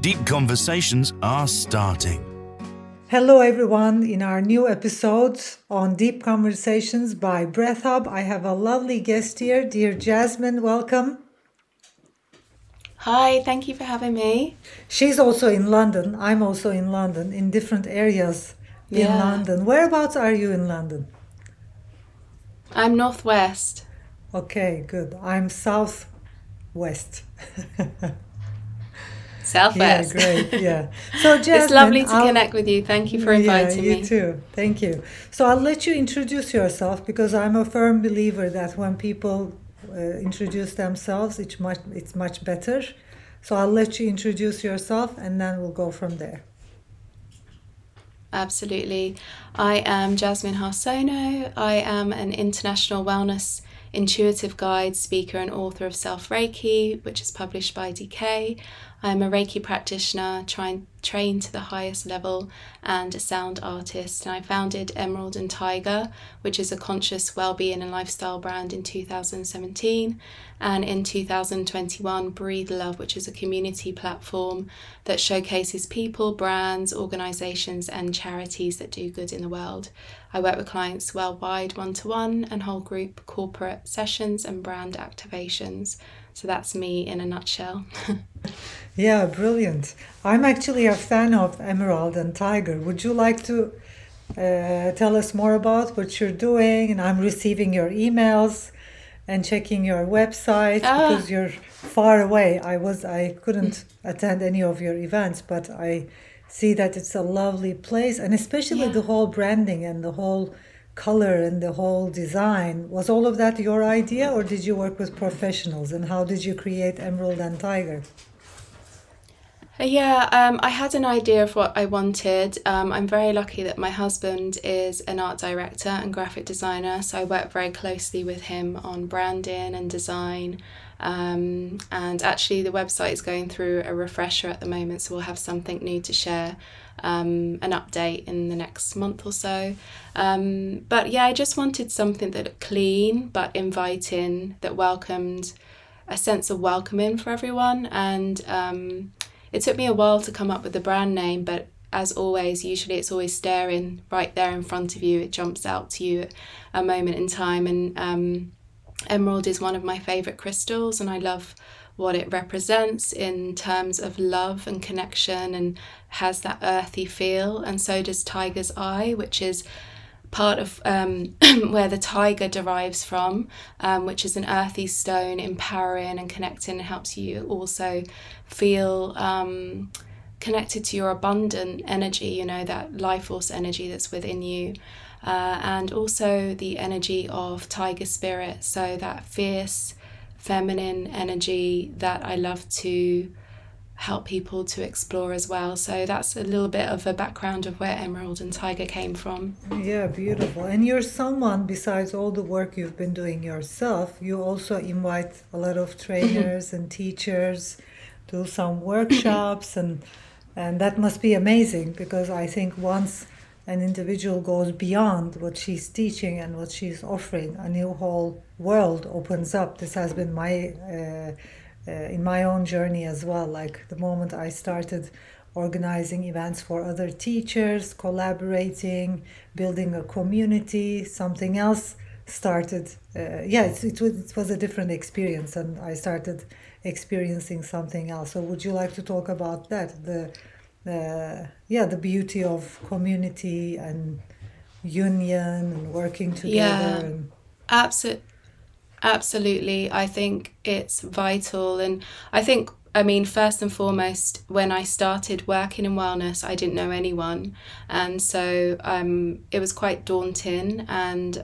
Deep conversations are starting. Hello everyone, in our new episode on Deep Conversations by Breath Hub, I have a lovely guest here, dear Jasmine, welcome. Hi, thank you for having me. She's also in London, I'm also in London, in different areas in London. Whereabouts are you in London? I'm Northwest. Okay, good. I'm Southwest. Southwest. Yeah, great. Yeah. So Jasmine, it's lovely to connect with you. Thank you for inviting me. You too. Thank you. So I'll let you introduce yourself because I'm a firm believer that when people introduce themselves, it's much better. So I'll let you introduce yourself and then we'll go from there. Absolutely. I am Jasmine Harsono. I am an international wellness intuitive guide, speaker and author of Self Reiki, which is published by DK. I'm a Reiki practitioner, trained to the highest level, and a sound artist. And I founded Emerald and Tiger, which is a conscious well-being and lifestyle brand, in 2017. And in 2021, Breathe Love, which is a community platform that showcases people, brands, organisations and charities that do good in the world. I work with clients worldwide, one-to-one and whole group corporate sessions and brand activations. So that's me in a nutshell. Yeah, brilliant. I'm actually a fan of Emerald and Tiger. Would you like to tell us more about what you're doing? And I'm receiving your emails and checking your website because you're far away. I couldn't attend any of your events, but I see that it's a lovely place, and especially the whole branding and the whole color and the whole design. Was all of that your idea, or did you work with professionals? And how did you create Emerald and Tiger? I had an idea of what I wanted. I'm very lucky that my husband is an art director and graphic designer, so I work very closely with him on branding and design. And actually the website is going through a refresher at the moment, so we'll have something new to share, an update in the next month or so. I just wanted something that looked clean but inviting, that welcomed, a sense of welcoming for everyone. And it took me a while to come up with the brand name, but as always, usually it's always staring right there in front of you. It jumps out to you at a moment in time. And Emerald is one of my favourite crystals, and I love what it represents in terms of love and connection, and has that earthy feel. And so does Tiger's Eye, which is part of where the tiger derives from, which is an earthy stone, empowering and connecting, and helps you also feel connected to your abundant energy, that life force energy that's within you, and also the energy of tiger spirit, so that fierce feminine energy that I love to help people to explore as well. So that's a little bit of a background of where Emerald and Tiger came from. Yeah, beautiful. And you're someone, besides all the work you've been doing yourself, you also invite a lot of trainers and teachers, do some workshops, and that must be amazing, because I think once an individual goes beyond what she's teaching and what she's offering, a new whole world opens up. This has been in my own journey as well. Like the moment I started organizing events for other teachers, collaborating, building a community, something else started. It was a different experience, and I started experiencing something else. So would you like to talk about that? The beauty of community and union and working together. Absolutely. I think it's vital. And I think, first and foremost, when I started working in wellness, I didn't know anyone. And so it was quite daunting. And,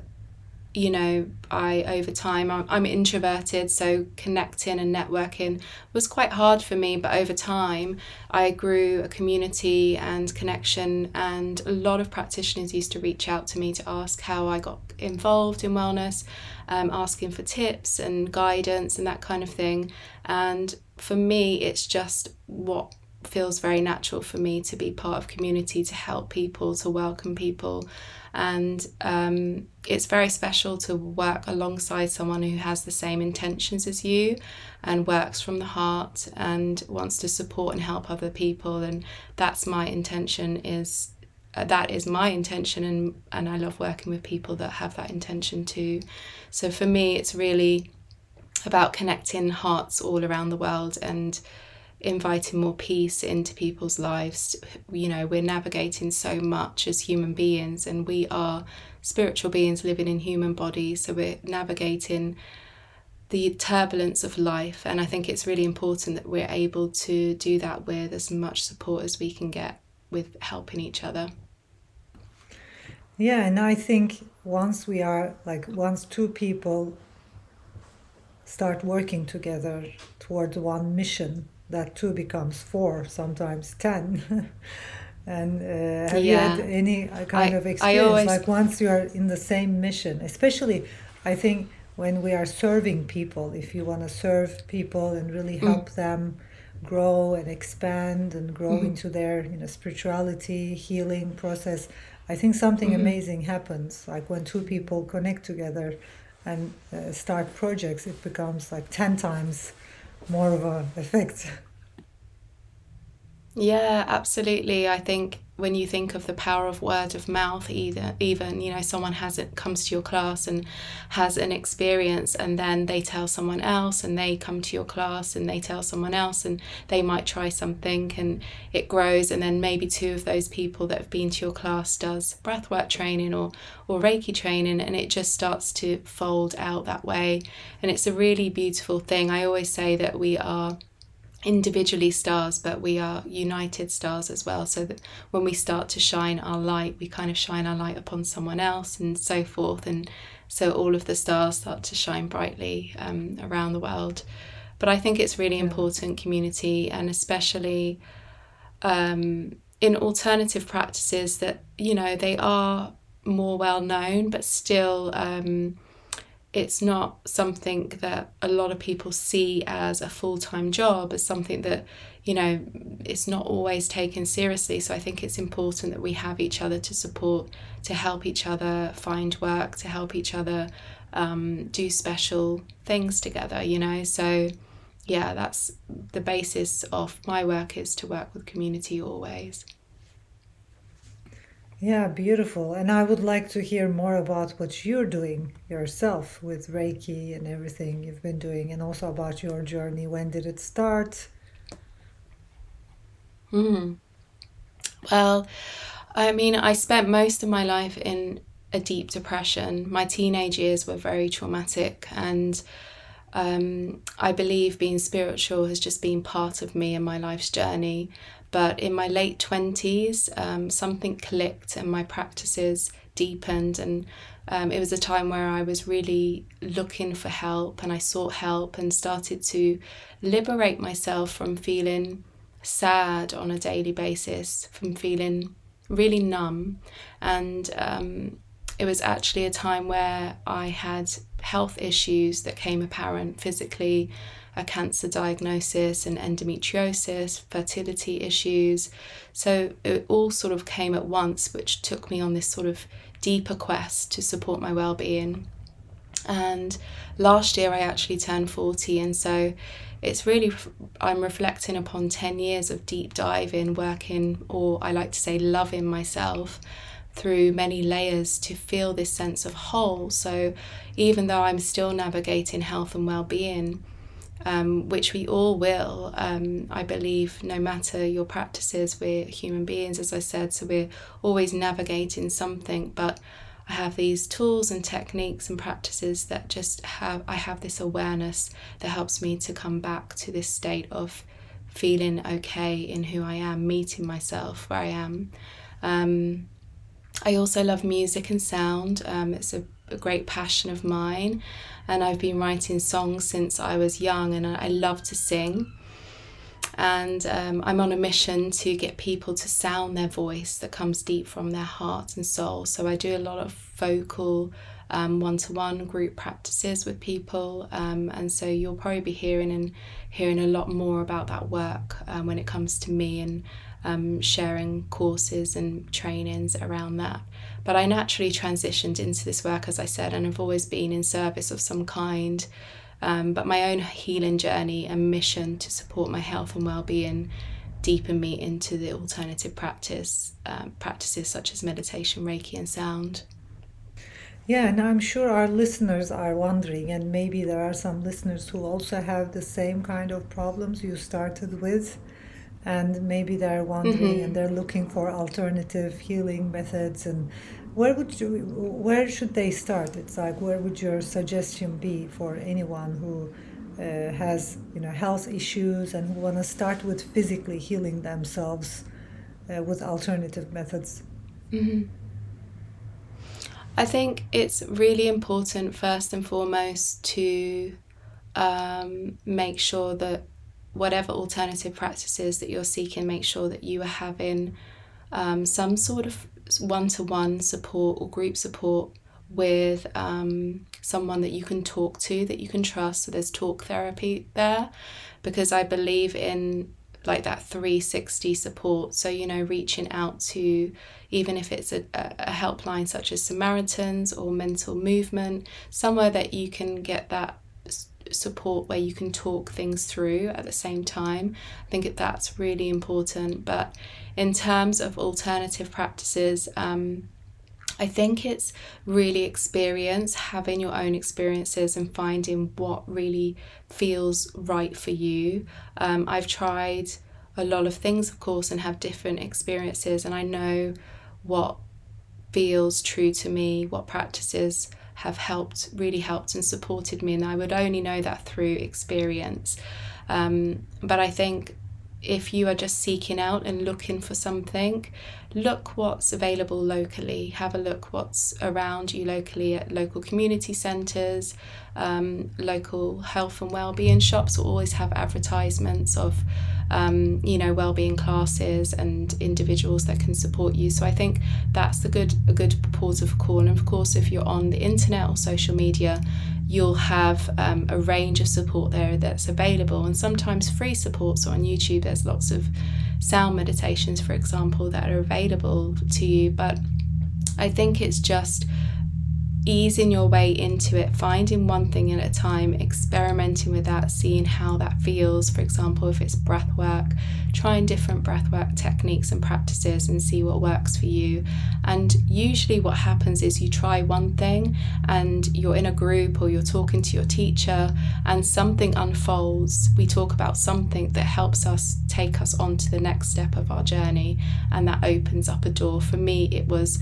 over time, I'm introverted, so connecting and networking was quite hard for me. But over time, I grew a community and connection, and a lot of practitioners used to reach out to me to ask how I got involved in wellness, asking for tips and guidance and that kind of thing. And for me, it's just what feels very natural for me to be part of community, to help people, to welcome people. And it's very special to work alongside someone who has the same intentions as you and works from the heart and wants to support and help other people. And that's my intention, that is my intention, and I love working with people that have that intention too. So for me, it's really about connecting hearts all around the world and inviting more peace into people's lives. You know, we're navigating so much as human beings, and we are spiritual beings living in human bodies, so we're navigating the turbulence of life, and I think it's really important that we're able to do that with as much support as we can get with helping each other. Yeah, and I think once two people start working together towards one mission, that 2 becomes 4, sometimes 10. And have you had any kind of experience, like once you are in the same mission, especially I think when we are serving people, if you want to serve people and really help them grow and expand and grow into their spirituality, healing process, I think something amazing happens. Like when 2 people connect together and start projects, it becomes like 10 times more of an effect. Yeah, absolutely. I think when you think of the power of word of mouth, even someone comes to your class and has an experience, and then they tell someone else, and they come to your class and they tell someone else, and they might try something and it grows, and then maybe 2 of those people that have been to your class does breathwork training or Reiki training, and it just starts to fold out that way. And it's a really beautiful thing. I always say that we are individually stars, but we are united stars as well, so that when we start to shine our light, we kind of shine our light upon someone else and so forth, and so all of the stars start to shine brightly around the world. But I think it's really important, community, and especially in alternative practices that they are more well known, but still it's not something that a lot of people see as a full-time job, as something that, it's not always taken seriously. So I think it's important that we have each other to support, to help each other find work, to help each other do special things together, So, yeah, that's the basis of my work, is to work with community always. Yeah, beautiful. And I would like to hear more about what you're doing yourself with Reiki and everything you've been doing, and also about your journey. When did it start? Well, I mean, I spent most of my life in a deep depression. My teenage years were very traumatic, and I believe being spiritual has just been part of me and my life's journey. But in my late 20s, something clicked and my practices deepened, and it was a time where I was really looking for help, and I sought help and started to liberate myself from feeling sad on a daily basis, from feeling really numb. And it was actually a time where I had health issues that came apparent physically, a cancer diagnosis and endometriosis, fertility issues. So it all sort of came at once, which took me on this sort of deeper quest to support my well-being. And last year I actually turned 40, and so it's really, I'm reflecting upon 10 years of deep diving, working, or I like to say loving myself through many layers to feel this sense of whole. So even though I'm still navigating health and well-being, which we all will, I believe, no matter your practices, we're human beings, as I said, so we're always navigating something. But I have these tools and techniques and practices that I have this awareness that helps me to come back to this state of feeling okay in who I am, meeting myself where I am. I also love music and sound. It's a great passion of mine, and I've been writing songs since I was young, and I love to sing. And I'm on a mission to get people to sound their voice that comes deep from their heart and soul. So I do a lot of vocal one-to-one group practices with people, and so you'll probably be hearing a lot more about that work when it comes to me and sharing courses and trainings around that. But I naturally transitioned into this work, as I said, and I've always been in service of some kind. But my own healing journey and mission to support my health and well-being deepen me into the alternative practices such as meditation, Reiki and sound. Yeah, and I'm sure our listeners are wondering, and maybe there are some listeners who also have the same kind of problems you started with, and maybe they're wondering and they're looking for alternative healing methods. And where should they start? It's like, where would your suggestion be for anyone who has health issues and who want to start with physically healing themselves with alternative methods? I think it's really important, first and foremost, to make sure that whatever alternative practices that you're seeking, make sure that you are having some sort of one-to-one support or group support with someone that you can talk to, that you can trust. So there's talk therapy there, because I believe in like that 360 support. So, reaching out to, even if it's a helpline such as Samaritans or Mental Movement, somewhere that you can get that support where you can talk things through at the same time. I think that's really important. But in terms of alternative practices, I think it's really having your own experiences and finding what really feels right for you. I've tried a lot of things, of course, and have different experiences, and I know what feels true to me, what practices have really helped and supported me, and I would only know that through experience. But I think if you are just seeking out and looking for something, look what's available locally. Have a look what's around you locally at local community centres. Local health and wellbeing shops will always have advertisements of wellbeing classes and individuals that can support you. So I think that's a good port of call. And of course, if you're on the internet or social media, you'll have a range of support there that's available, and sometimes free support. So on YouTube, there's lots of sound meditations, for example, that are available to you. But I think it's just easing your way into it, finding one thing at a time, experimenting with that, seeing how that feels. For example, if it's breath work, trying different breath work techniques and practices and see what works for you. And usually what happens is you try one thing and you're in a group or you're talking to your teacher and something unfolds. We talk about something that helps us take us on to the next step of our journey, and that opens up a door. For me, it was,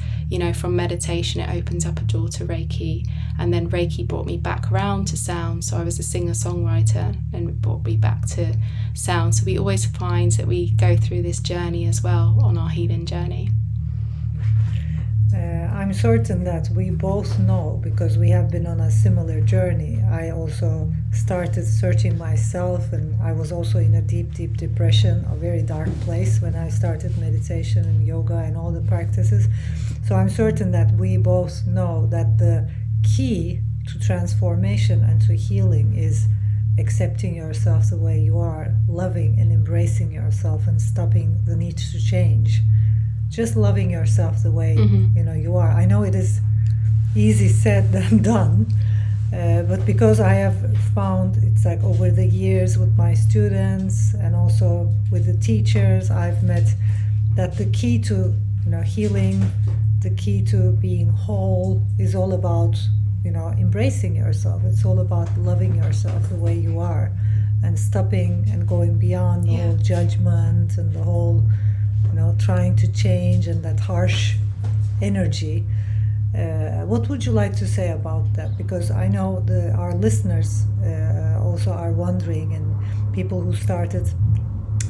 from meditation, it opens up a door to Reiki, and then Reiki brought me back around to sound. So I was a singer-songwriter and it brought me back to sound. So we always find that we go through this journey as well on our healing journey. I'm certain that we both know, because we have been on a similar journey. I also started searching myself, and I was also in a deep depression, a very dark place when I started meditation and yoga and all the practices. So I'm certain that we both know that the key to transformation and to healing is accepting yourself the way you are, loving and embracing yourself, and stopping the need to change. Just loving yourself the way you are. I know it is easy said than done, but because I have found, it's like over the years with my students and also with the teachers, I've met that the key to healing, the key to being whole is all about embracing yourself. It's all about loving yourself the way you are, and stopping and going beyond the whole judgment and the whole trying to change and that harsh energy. What would you like to say about that? Because I know our listeners also are wondering, and people who started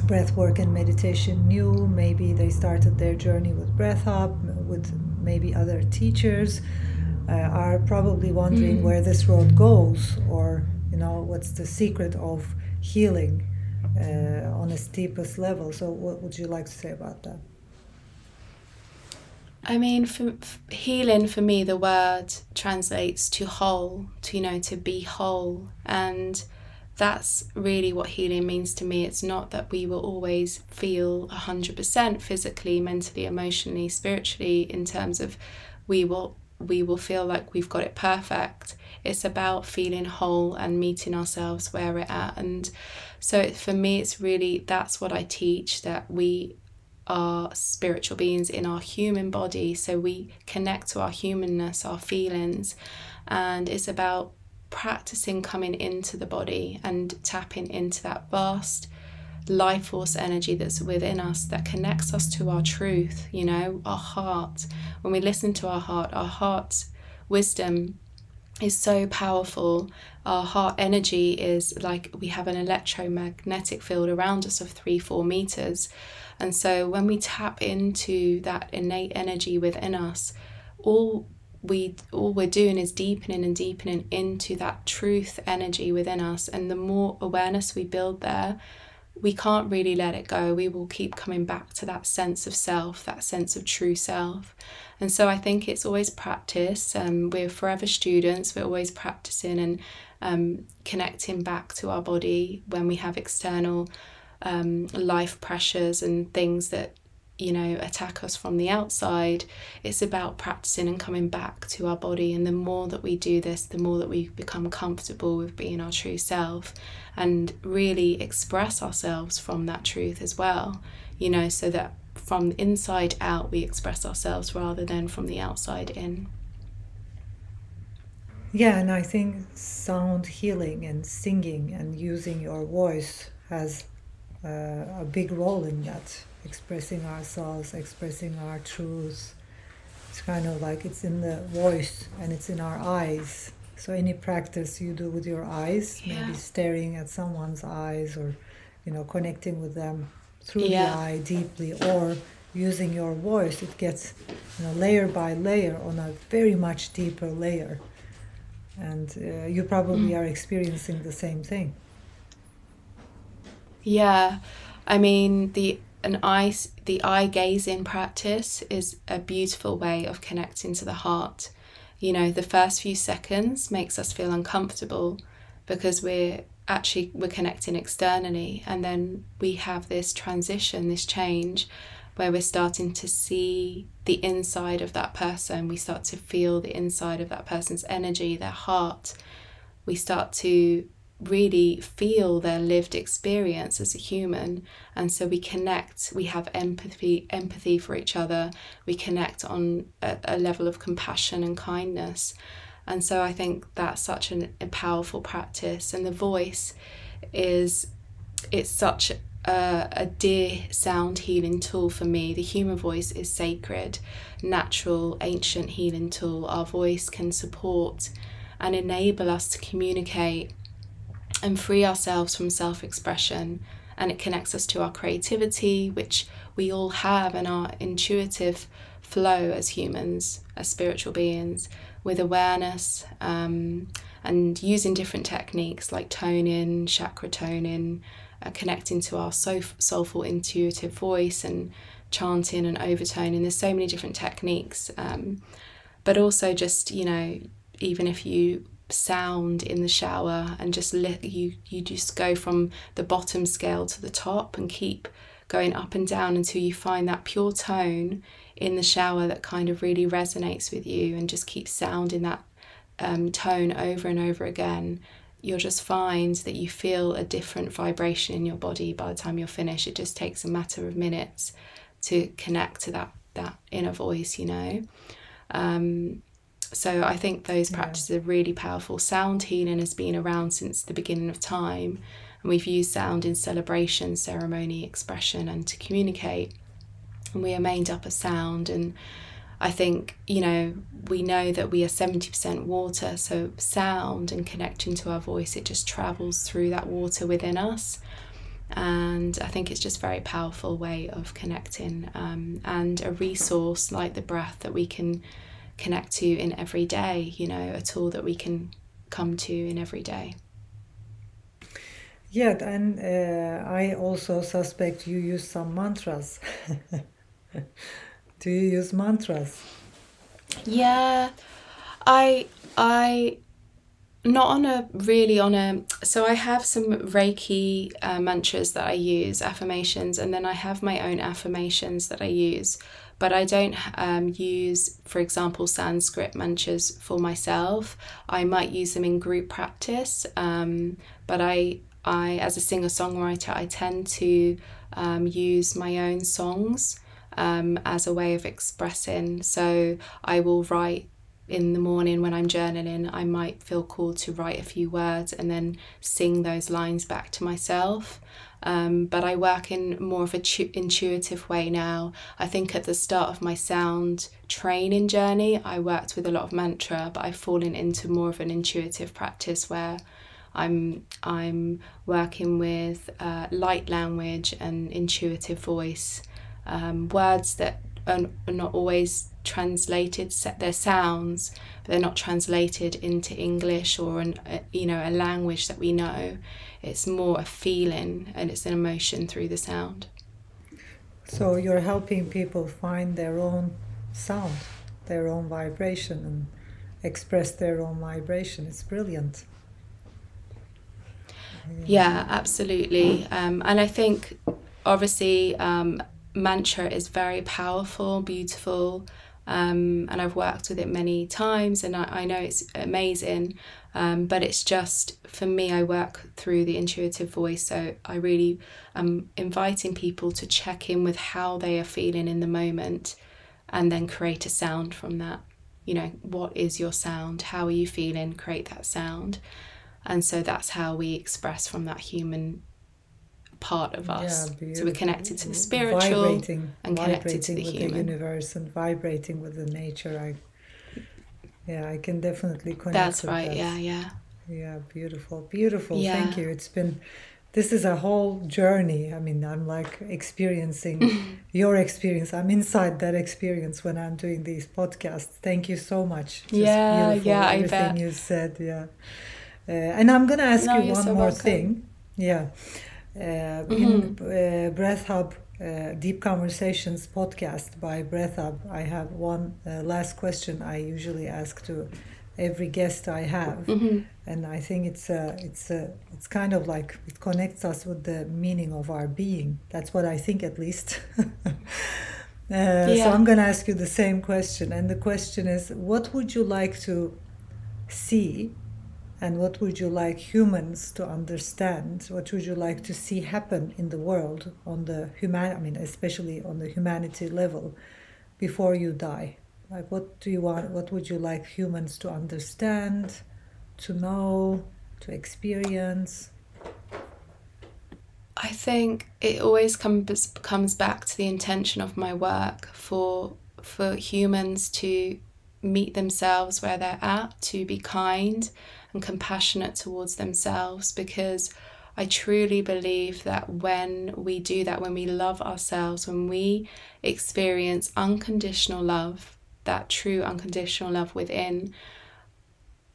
breath work and meditation new, maybe they started their journey with Breath Hub, with maybe other teachers, are probably wondering where this road goes, or what's the secret of healing on its deepest level. So what would you like to say about that? I mean, for healing, for me, the word translates to whole, to be whole. And that's really what healing means to me. It's not that we will always feel 100% physically, mentally, emotionally, spiritually, in terms of we will feel like we've got it perfect. It's about feeling whole and meeting ourselves where we're at. And so for me, it's really, that's what I teach, that we are spiritual beings in our human body, so we connect to our humanness, our feelings, and it's about practicing coming into the body and tapping into that vast life force energy that's within us, that connects us to our truth, our heart. When we listen to our heart's wisdom is so powerful. Our heart energy is like we have an electromagnetic field around us of 3-4 meters. And so when we tap into that innate energy within us, all we're doing is deepening and deepening into that truth energy within us. And the more awareness we build there, we can't really let it go. We will keep coming back to that sense of self, that sense of true self. And so I think it's always practice. We're forever students. We're always practicing and connecting back to our body when we have external life pressures and things that attack us from the outside. It's about practicing and coming back to our body, and the more that we do this, the more that we become comfortable with being our true self and really express ourselves from that truth as well, so that from the inside out we express ourselves rather than from the outside in. Yeah, and I think sound healing and singing and using your voice has a big role in that, expressing ourselves, expressing our truth. It's kind of like it's in the voice and it's in our eyes. So any practice you do with your eyes, maybe staring at someone's eyes, or connecting with them through the eye deeply, or using your voice, it gets layer by layer on a very much deeper layer. And you probably are experiencing the same thing. Yeah, I mean, the eye gazing practice is a beautiful way of connecting to the heart. The first few seconds makes us feel uncomfortable because we're connecting externally, and then we have this transition, this change, where we're starting to see the inside of that person. We start to feel the inside of that person's energy, their heart. We start to really feel their lived experience as a human, and so we connect. We have empathy for each other. We connect on a level of compassion and kindness. And so I think that's such a powerful practice. And the voice it's such a dear sound healing tool for me. The human voice is sacred, natural, ancient healing tool. Our voice can support and enable us to communicate and free ourselves from self-expression, and it connects us to our creativity, which we all have, and our intuitive flow as humans, as spiritual beings, with awareness, and using different techniques like toning, chakra toning, connecting to our soulful intuitive voice, and chanting and overtoning. There's so many different techniques, but also just even if you sound in the shower and just you just go from the bottom scale to the top and keep going up and down until you find that pure tone in the shower that kind of really resonates with you, and just keep sounding that tone over and over again. You'll just find that you feel a different vibration in your body by the time you're finished. It just takes a matter of minutes to connect to that inner voice, So I think those practices are really powerful. Sound healing has been around since the beginning of time, and we've used sound in celebration, ceremony, expression, and to communicate. And we are made up of sound, and I think, we know that we are 70% water, so sound and connecting to our voice, it just travels through that water within us. And I think it's just a very powerful way of connecting, and a resource like the breath that we can connect to in every day, a tool that we can come to in every day. Yeah, and I also suspect you use some mantras Do you use mantras? Yeah, I not on a really on a so I have some Reiki mantras that I use, affirmations, and then I have my own affirmations that I use, but I don't use, for example, Sanskrit mantras for myself. I might use them in group practice, but I as a singer-songwriter, I tend to use my own songs as a way of expressing. So I will write in the morning when I'm journaling, I might feel called to write a few words and then sing those lines back to myself. But I work in more of an intuitive way now. I think at the start of my sound training journey, I worked with a lot of mantra, but I've fallen into more of an intuitive practice where I'm working with light language and intuitive voice, words that are not always translated, their sounds, but they're not translated into English or a language that we know. It's more a feeling and it's an emotion through the sound. So you're helping people find their own sound, their own vibration, and express their own vibration. It's brilliant. Yeah, absolutely. And I think obviously mantra is very powerful, beautiful, and I've worked with it many times, and I know it's amazing, but it's just, for me, I work through the intuitive voice, so I really am inviting people to check in with how they are feeling in the moment and then create a sound from that. What is your sound? How are you feeling? Create that sound. And so that's how we express from that human part of us. Yeah, so we're connected to the spiritual and connected to the with human. the universe and vibrating with the nature. I can definitely connect. That's with right. that. Yeah. Beautiful. Yeah. Thank you. This is a whole journey. I mean, I'm like experiencing your experience. I'm inside that experience when I'm doing these podcasts. Thank you so much. Just beautiful, I bet. Everything you said. And I'm gonna ask you one more thing. In Breath Hub, Deep Conversations podcast by Breath Hub, I have one last question I usually ask to every guest I have, and I think it's kind of like it connects us with the meaning of our being. That's what I think, at least. So I'm gonna ask you the same question, and the question is: what would you like to see? And what would you like humans to understand? What would you like to see happen in the world on the especially on the humanity level, before you die? Like, what do you want? What would you like humans to understand, to know, to experience? I think it always comes back to the intention of my work for humans to meet themselves where they're at, to be kind and compassionate towards themselves, because I truly believe that when we do that, when we love ourselves, when we experience unconditional love, that true unconditional love within,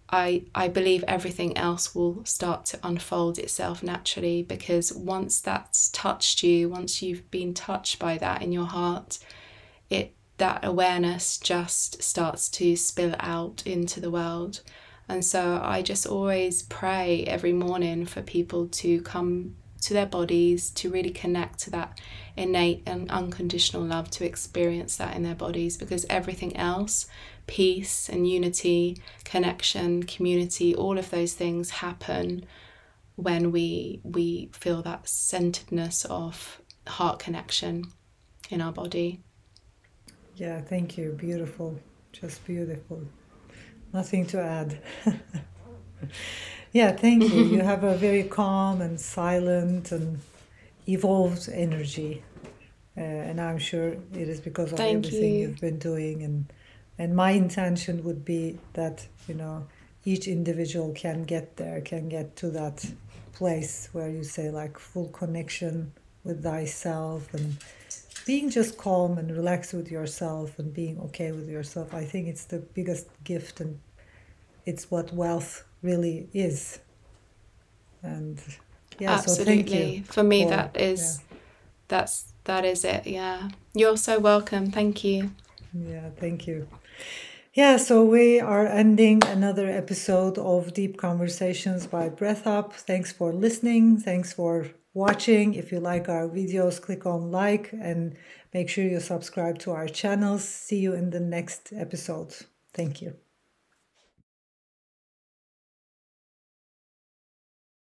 I believe everything else will start to unfold itself naturally, because once that's touched you, once you've been touched by that in your heart, that awareness just starts to spill out into the world. And so I just always pray every morning for people to come to their bodies, to really connect to that innate and unconditional love, to experience that in their bodies, because everything else, peace and unity, connection, community, all of those things happen when we feel that centeredness of heart connection in our body. Yeah, thank you. Beautiful. Just beautiful. Nothing to add. Yeah, thank you. You have a very calm and silent and evolved energy. And I'm sure it is because of everything you've been doing. And my intention would be that, each individual can get there, can get to that place where you say, like, full connection with thyself and being just calm and relaxed with yourself and being okay with yourself. I think it's the biggest gift, and it's what wealth really is. And absolutely. So thank you. For me, that's That is it, yeah. You're so welcome. Thank you. Yeah, thank you. Yeah, so we are ending another episode of Deep Conversations by Breath Up. Thanks for listening. Thanks for watching. If you like our videos, click on like and make sure you subscribe to our channels. See you in the next episode. Thank you.